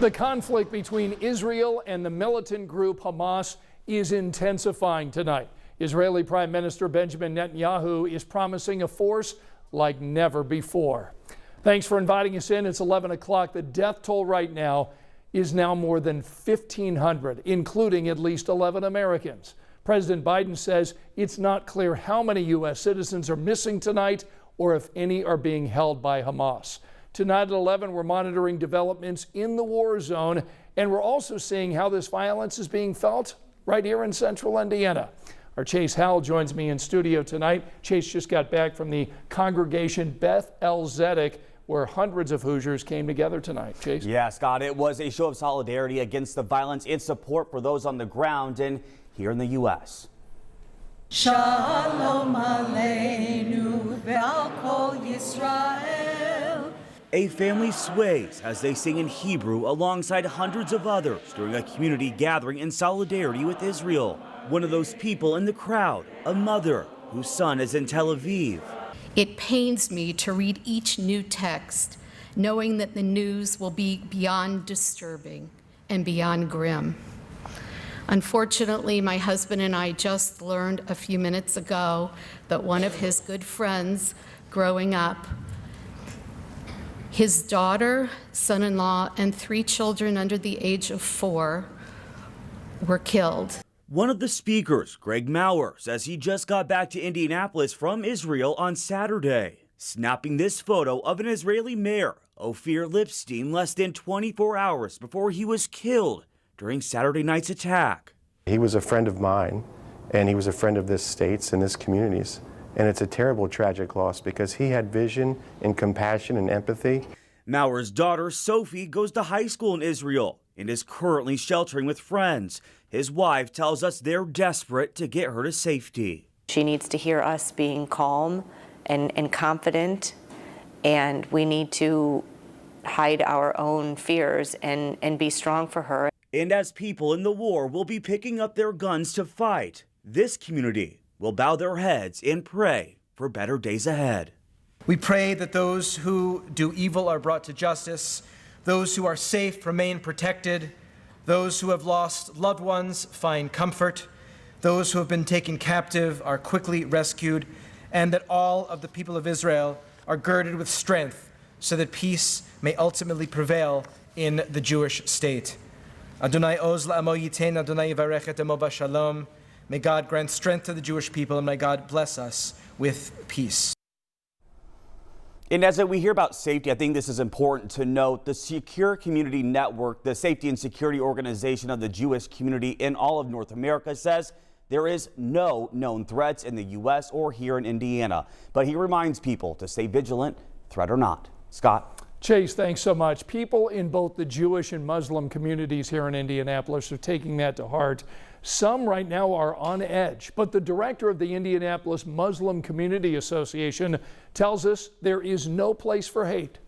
The conflict between Israel and the militant group Hamas is intensifying tonight. Israeli Prime Minister Benjamin Netanyahu is promising a force like never before. Thanks for inviting us in. It's 11 o'clock. The death toll right now is now more than 1,500, including at least 11 Americans. President Biden says it's not clear how many U.S. citizens are missing tonight or if any are being held by Hamas. Tonight at 11, we're monitoring developments in the war zone, and we're also seeing how this violence is being felt right here in central Indiana. Our Chase Howell joins me in studio tonight. Chase just got back from the congregation Beth El Zedek, where hundreds of Hoosiers came together tonight. Chase? Yeah, Scott, it was a show of solidarity against the violence and support for those on the ground and here in the U.S. Shalom Aleinu ve'al kol Yisrael. A family sways as they sing in Hebrew alongside hundreds of others during a community gathering in solidarity with Israel. One of those people in the crowd, a mother whose son is in Tel Aviv. It pains me to read each new text, knowing that the news will be beyond disturbing and beyond grim. Unfortunately, my husband and I just learned a few minutes ago that one of his good friends growing up, his daughter, son-in-law, and 3 children under the age of 4 were killed. One of the speakers, Greg Maurer, says he just got back to Indianapolis from Israel on Saturday, snapping this photo of an Israeli mayor, Ophir Lipstein, less than 24 hours before he was killed during Saturday night's attack. He was a friend of mine, and he was a friend of this state's and this community's. And it's a terrible, tragic loss because he had vision and compassion and empathy. Maurer's daughter, Sophie, goes to high school in Israel and is currently sheltering with friends. His wife tells us they're desperate to get her to safety. She needs to hear us being calm and confident, and we need to hide our own fears and be strong for her. And as people in the war will be picking up their guns to fight, this community will bow their heads and pray for better days ahead. We pray that those who do evil are brought to justice, those who are safe remain protected, those who have lost loved ones find comfort, those who have been taken captive are quickly rescued, and that all of the people of Israel are girded with strength so that peace may ultimately prevail in the Jewish state. Adonai oz la'amo yitein, Adonai yivarech et amo b'shalom. May God grant strength to the Jewish people, and may God bless us with peace. And as we hear about safety, I think this is important to note. The Secure Community Network, the safety and security organization of the Jewish community in all of North America, says there is no known threats in the U.S. or here in Indiana. But he reminds people to stay vigilant, threat or not. Scott? Chase, thanks so much. People in both the Jewish and Muslim communities here in Indianapolis are taking that to heart. Some right now are on edge, but the director of the Indianapolis Muslim Community Association tells us there is no place for hate.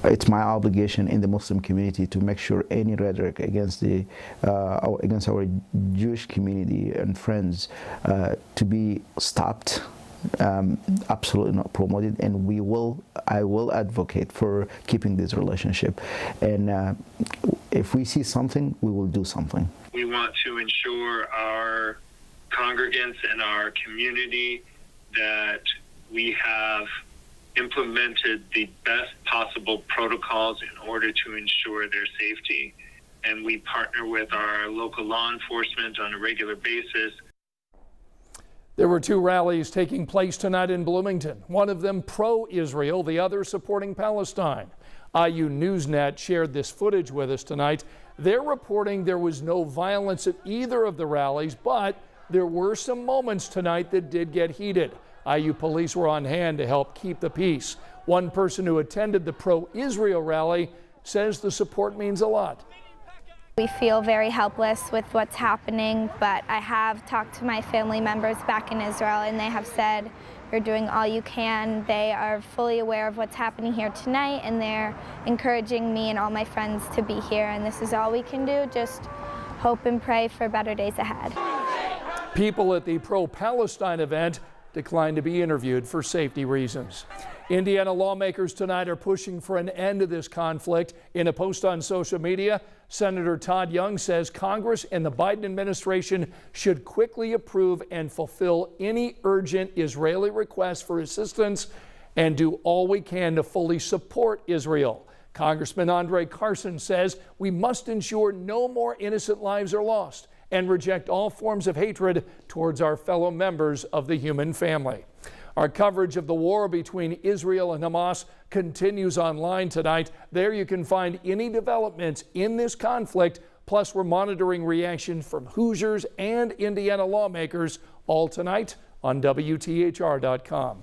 It's my obligation in the Muslim community to make sure any rhetoric against against our Jewish community and friends to be stopped. Absolutely not promoted, and I will advocate for keeping this relationship. And if we see something, we will do something. We want to ensure our congregants and our community that we have implemented the best possible protocols in order to ensure their safety. And we partner with our local law enforcement on a regular basis. There were 2 rallies taking place tonight in Bloomington, one of them pro-Israel, the other supporting Palestine. IU Newsnet shared this footage with us tonight. They're reporting there was no violence at either of the rallies, but there were some moments tonight that did get heated. IU police were on hand to help keep the peace. One person who attended the pro-Israel rally says the support means a lot. We feel very helpless with what's happening, but I have talked to my family members back in Israel, and they have said, you're doing all you can. They are fully aware of what's happening here tonight, and they're encouraging me and all my friends to be here, and this is all we can do, just hope and pray for better days ahead. People at the pro-Palestine event declined to be interviewed for safety reasons. Indiana lawmakers tonight are pushing for an end to this conflict. In a post on social media, Senator Todd Young says Congress and the Biden administration should quickly approve and fulfill any urgent Israeli requests for assistance and do all we can to fully support Israel. Congressman Andre Carson says we must ensure no more innocent lives are lost and reject all forms of hatred towards our fellow members of the human family. Our coverage of the war between Israel and Hamas continues online tonight. There you can find any developments in this conflict. Plus, we're monitoring reactions from Hoosiers and Indiana lawmakers all tonight on WTHR.com.